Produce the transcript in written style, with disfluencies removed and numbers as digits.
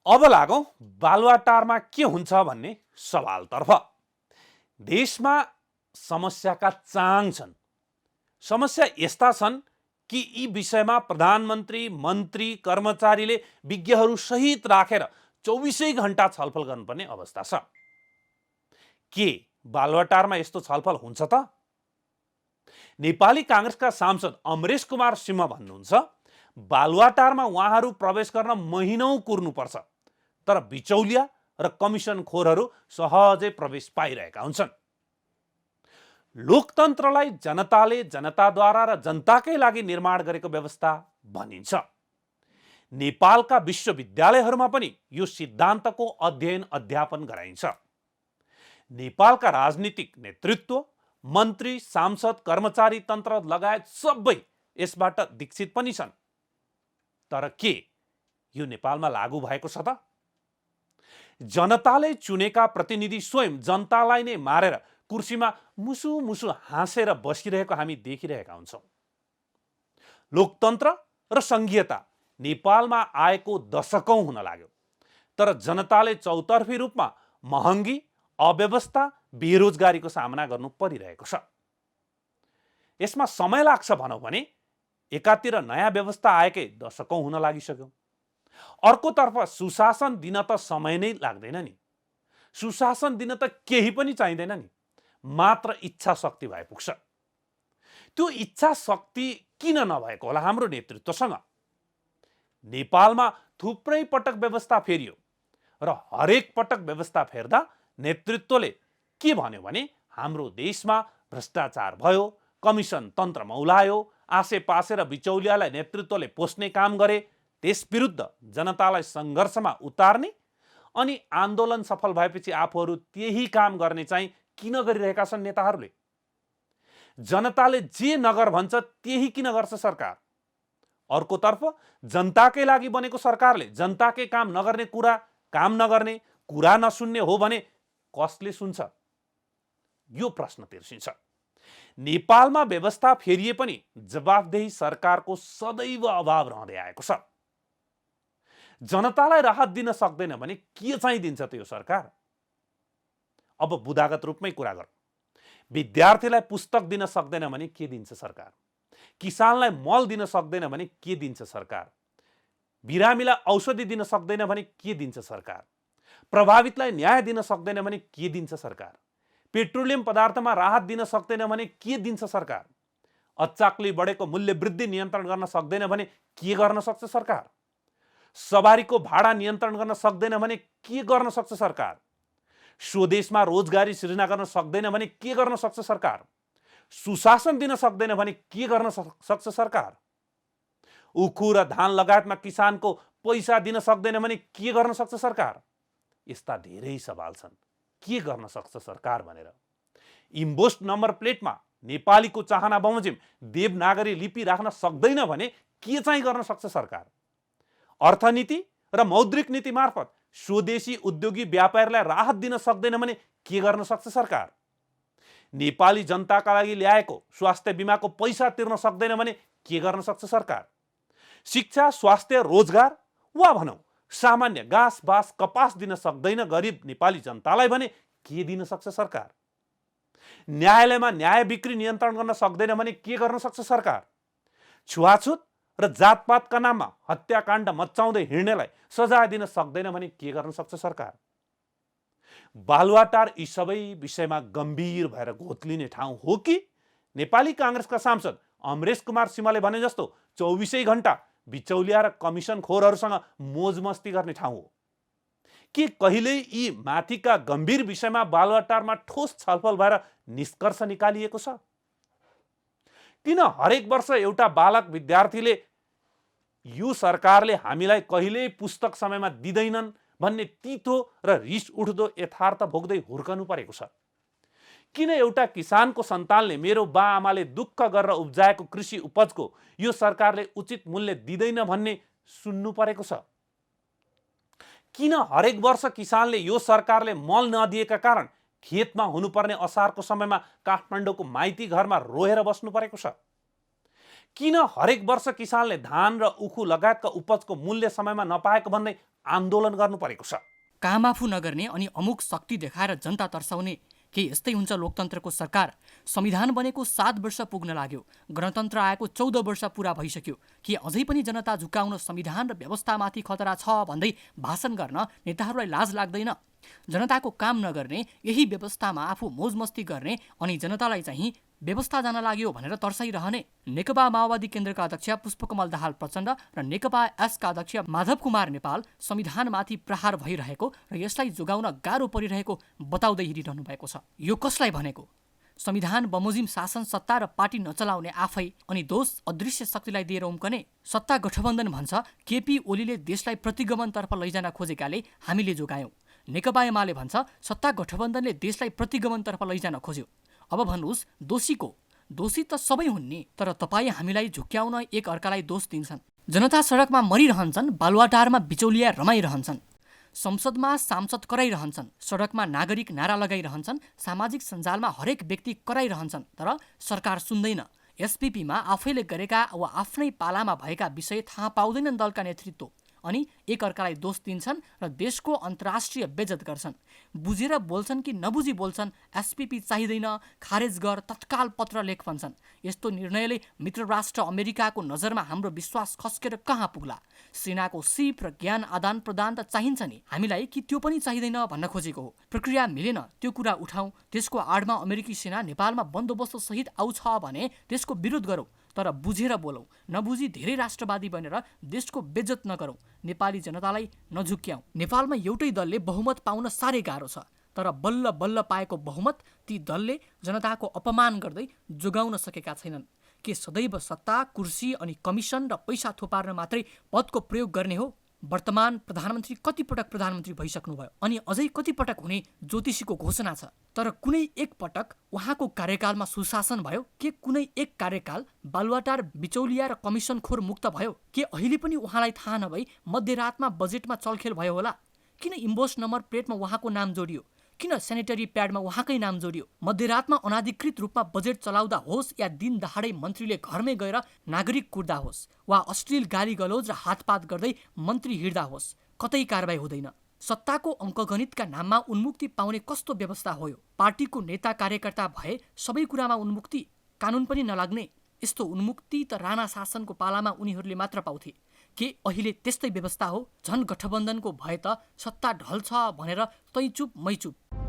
अब लागौं बालुवाटारमा के हुन्छ भन्ने सवालतर्फ। देशमा समस्याका चाङ छन्। समस्या यस्ता छन् कि यी विषयमा प्रधानमन्त्री, मन्त्री, कर्मचारीले विज्ञहरू सहित राखेर 24 घण्टा छलफल गर्नुपर्ने अवस्था छ। के बालुवाटारमा यस्तो छलफल हुन्छ त? नेपाली कांग्रेसका सांसद अमरेश कुमार सिंह भन्नुहुन्छ, बालुवाटारमा उहाँहरू प्रवेश गर्न महिनौं कुर्नुपर्छ, तर बिचौलिया र कमिसन खोरहरू सहजै प्रवेश पाइरहेका हुन्छन्। लोकतन्त्रलाई जनताले जनताद्वारा र जनताकै लागि निर्माण गरेको व्यवस्था भनिन्छ। नेपालका विश्वविद्यालयहरूमा पनि यो सिद्धान्तको अध्ययन अध्यापन गराइन्छ। नेपालका राजनीतिक नेतृत्व, मन्त्री, सांसद, कर्मचारी तन्त्र लगायत सबै यसबाट दीक्षित पनि छन्। तर के यो नेपालमा लागू भएको छ त? जनताले चुनेका प्रतिनिधि स्वयं जनतालाई नै मारेर कुर्सीमा मुसु मुसु हाँसेर बसिरहेको हामी देखिरहेका हुन्छौँ। लोकतन्त्र र संघीयता नेपालमा आएको दशकौं हुन लाग्यो, तर जनताले चौतर्फी रूपमा महँगी, अव्यवस्था, बेरोजगारीको सामना गर्नु परिरहेको छ। यसमा समय लाग्छ भनौं भने एकातिर नयाँ व्यवस्था आएकै दशकौं हुन लागिसक्यो, अर्कोतर्फ सुशासन दिन त समय नै लाग्दैन नि। सुशासन दिन त केही पनि चाहिँदैन नि, मात्र इच्छा शक्ति भए पुग्छ। त्यो इच्छा शक्ति किन नभएको होला हाम्रो नेतृत्वसँग? नेपालमा थुप्रै पटक व्यवस्था फेरियो र हरेक पटक व्यवस्था फेर्दा नेतृत्वले के भन्यो भने हाम्रो देशमा भ्रष्टाचार भयो, कमिसन तन्त्र मौलायो, आसेपासे र बिचौलियालाई नेतृत्वले पोस्ने काम गरे, त्यस विरुद्ध जनतालाई सङ्घर्षमा उतार्ने अनि आन्दोलन सफल भएपछि आफूहरू त्यही काम गर्ने चाहिँ किन गरिरहेका छन् नेताहरूले? जनताले जे नगर भन्छ त्यही किन गर्छ सरकार? अर्कोतर्फ जनताकै लागि बनेको सरकारले जनताकै काम नगर्ने कुरा, काम नगर्ने कुरा नसुन्ने हो भने कसले सुन्छ? यो प्रश्न तिर्सिन्छ। नेपालमा व्यवस्था फेरिए पनि जवाफदेही सरकारको सदैव अभाव रहँदै आएको छ। जनतालाई राहत दिन सक्दैन भने के चाहिँ दिन्छ त यो सरकार? अब बुदागत रूपमै कुरा गरौँ। विद्यार्थीलाई पुस्तक दिन सक्दैन भने के दिन्छ सरकार? किसानलाई मल दिन सक्दैन भने के दिन्छ सरकार? बिरामीलाई औषधि दिन सक्दैन भने के दिन्छ सरकार? प्रभावितलाई न्याय दिन सक्दैन भने के दिन्छ सरकार? पेट्रोलियम पदार्थमा राहत दिन सक्दैन भने के दिन्छ सरकार? अचाकले बढेको मूल्य वृद्धि नियन्त्रण गर्न सक्दैन भने के गर्न सक्छ सरकार? सवारीको भाडा नियन्त्रण गर्न सक्दैन भने के गर्न सक्छ सरकार? स्वदेशमा रोजगारी सृजना गर्न सक्दैन भने के गर्न सक्छ सरकार? सुशासन दिन सक्दैन भने के गर्न सक्छ सरकार? उखु र धान लगायतमा किसानको पैसा दिन सक्दैन भने के गर्न सक्छ सरकार? यस्ता धेरै सवाल छन्, के गर्न सक्छ सरकार भनेर। इम्बोस्ड नम्बर प्लेटमा नेपालीको चाहना बमोजिम देवनागरी लिपि राख्न सक्दैन भने के चाहिँ गर्न सक्छ सरकार? अर्थनीति र मौद्रिक नीति मार्फत स्वदेशी उद्योगी व्यापारीलाई राहत दिन सक्दैन भने के गर्न सक्छ सरकार? नेपाली जनताका लागि ल्याएको स्वास्थ्य बिमाको पैसा तिर्न सक्दैन भने के गर्न सक्छ सरकार? शिक्षा, स्वास्थ्य, रोजगार वा भनौं सामान्य घाँस बाँस कपास दिन सक्दैन गरिब नेपाली जनतालाई भने के दिन सक्छ सरकार? न्यायालयमा न्याय बिक्री नियन्त्रण गर्न सक्दैन भने के गर्न सक्छ सरकार? छुवाछुत र जातपातका नाममा हत्याकाण्ड मच्चाउँदै हिँड्नेलाई सजाय दिन सक्दैन भने के गर्न सक्छ सरकार? बालुवाटार यी सबै विषयमा गम्भीर भएर घोत्लिने ठाउँ हो कि नेपाली कांग्रेसका सांसद अमरेश कुमार सिंहले भने जस्तो 24 घण्टा बिचौलिया र कमिसन खोरहरूसँग मोजमस्ती गर्ने ठाउँ हो? के कहिल्यै यी माथिका गम्भीर विषयमा बालुवाटारमा ठोस छलफल भएर निष्कर्ष निकालिएको छ? किन हरेक वर्ष एउटा बालक विद्यार्थीले यो सरकारले हामीलाई कहिल्यै पुस्तक समयमा दिँदैनन् भन्ने तितो र रिस उठ्दो यथार्थ भोग्दै हुर्कनु परेको छ? किन एउटा किसानको सन्तानले मेरो बाआमाले दुःख गरेर उब्जाएको कृषि उपजको यो सरकारले उचित मूल्य दिँदैन भन्ने सुन्नु परेको छ? किन हरेक वर्ष किसानले यो सरकारले मल नदिएका कारण खेतमा हुनुपर्ने असारको समयमा काठमाडौँको माइती घरमा रोएर बस्नु परेको छ? किन हरेक वर्ष किसानले धान र उखु लगायतका उपजको मूल्य समयमा नपाएको भन्दै आन्दोलन गर्नु परेको छ। काम आफू नगर्ने अनि अमुक शक्ति देखाएर जनता तर्साउने के यस्तै हुन्छ लोकतन्त्रको सरकार? संविधान बनेको 7 वर्ष पुग्न लाग्यो, गणतन्त्र आएको 14 वर्ष पुरा भइसक्यो। के अझै पनि जनता झुक्काउन संविधान र व्यवस्थामाथि खतरा छ भन्दै भाषण गर्न नेताहरूलाई लाज लाग्दैन? जनताको काम नगर्ने, यही व्यवस्थामा आफू मोजमस्ती गर्ने अनि जनतालाई चाहिँ व्यवस्था जान लाग्यो भनेर तर्साइरहने नेकपा माओवादी केन्द्रका अध्यक्ष पुष्पकमल दाहाल प्रचण्ड र नेकपा एसका अध्यक्ष माधव कुमार नेपाल संविधानमाथि प्रहार भइरहेको र यसलाई जोगाउन गाह्रो परिरहेको बताउँदै हिँडिरहनु भएको छ। यो कसलाई भनेको? संविधान बमोजिम शासन सत्ता र पार्टी नचलाउने आफै अनि दोष अदृश्य शक्तिलाई दिएर उम्कने? सत्ता गठबन्धन भन्छ, केपी ओलीले देशलाई प्रतिगमनतर्फ लैजान खोजेकाले हामीले जोगायौं। नेकपा एमाले भन्छ, सत्ता गठबन्धनले देशलाई प्रतिगमनतर्फ लैजान खोज्यो। अब भन्नुहोस् दोषी को? दोषी त सबै हुन् नि, तर तपाईँ हामीलाई झुक्क्याउन एक अर्कालाई दोष दिन्छन्। जनता सडकमा मरिरहन्छन्, बालुवाटारमा बिचौलिया रमाइरहन्छन्, संसदमा सांसद कराइरहन्छन्, सडकमा नागरिक नारा लगाइरहन्छन्, सामाजिक सञ्जालमा हरेक व्यक्ति कराइरहन्छन्, तर सरकार सुन्दैन। एसपीपीमा आफैले गरेका वा आफ्नै पालामा भएका विषय थाहा पाउँदैनन् दलका नेतृत्व, अनि एक अर्कालाई दोष दिन्छन् र देशको अन्तर्राष्ट्रिय बेइज्जत गर्छन्। बुझेर बोल्छन् कि नबुझी बोल्छन्, एसपीपी चाहिँदैन, खारेज गर, तत्काल पत्र लेख भन्छन्। यस्तो निर्णयले मित्र राष्ट्र अमेरिकाको नजरमा हाम्रो विश्वास खस्केर कहाँ पुग्ला? सेनाको सिप र ज्ञान आदान प्रदान त चाहिन्छ नि, हामीलाई कि त्यो पनि चाहिँदैन भन्न खोजेको हो। प्रक्रिया मिलेन त्यो कुरा उठाउँ, त्यसको आडमा अमेरिकी सेना नेपालमा बन्दोबस्त सहित आउँछ भने त्यसको विरोध गरौँ, तर बुझेर बोलौँ, नबुझी धेरै राष्ट्रवादी बनेर देशको बेइज्जत नगरौँ, नेपाली जनतालाई नझुक्क्याउँ। नेपालमा एउटै दलले बहुमत पाउन साह्रै गाह्रो छ, तर बल्ल बल्ल पाएको बहुमत ती दलले जनताको अपमान गर्दै जोगाउन सकेका छैनन्। के सदैव सत्ता, कुर्सी अनि कमिसन र पैसा थोपार्न मात्रै पदको प्रयोग गर्ने हो? वर्तमान प्रधानमन्त्री कतिपटक प्रधानमन्त्री भइसक्नुभयो अनि अझै कतिपटक हुने ज्योतिषीको घोषणा छ, तर कुनै एक पटक उहाँको कार्यकालमा सुशासन भयो? के कुनै एक कार्यकाल बालुवाटार बिचौलिया र कमिसनखोर मुक्त भयो? के अहिले पनि उहाँलाई थाहा नभई मध्यरातमा बजेटमा चलखेल भयो होला? किन इम्बोस नम्बर प्लेटमा उहाँको नाम जोडियो? किन सेनेटरी प्याडमा उहाँकै नाम जोडियो? मध्यरातमा अनाधिकृत रूपमा बजेट चलाउँदा होस् या दिन दहाडै मन्त्रीले घरमै गएर नागरिक कुट्दा होस् वा अश्लील गाली गलौज र हातपात गर्दै मन्त्री हिँड्दा होस्, कतै कारबाही हुँदैन। सत्ताको अङ्कगणितका नाममा उन्मुक्ति पाउने कस्तो व्यवस्था हो यो? पार्टीको नेता कार्यकर्ता भए सबै कुरामा उन्मुक्ति, कानुन पनि नलाग्ने? यस्तो उन्मुक्ति त राणा शासनको पालामा उनीहरूले मात्र पाउँथे। के अहिले त्यस्तै व्यवस्था हो? झन् गठबन्धनको भए त सत्ता ढल्छ भनेर तै चुप मै चुप।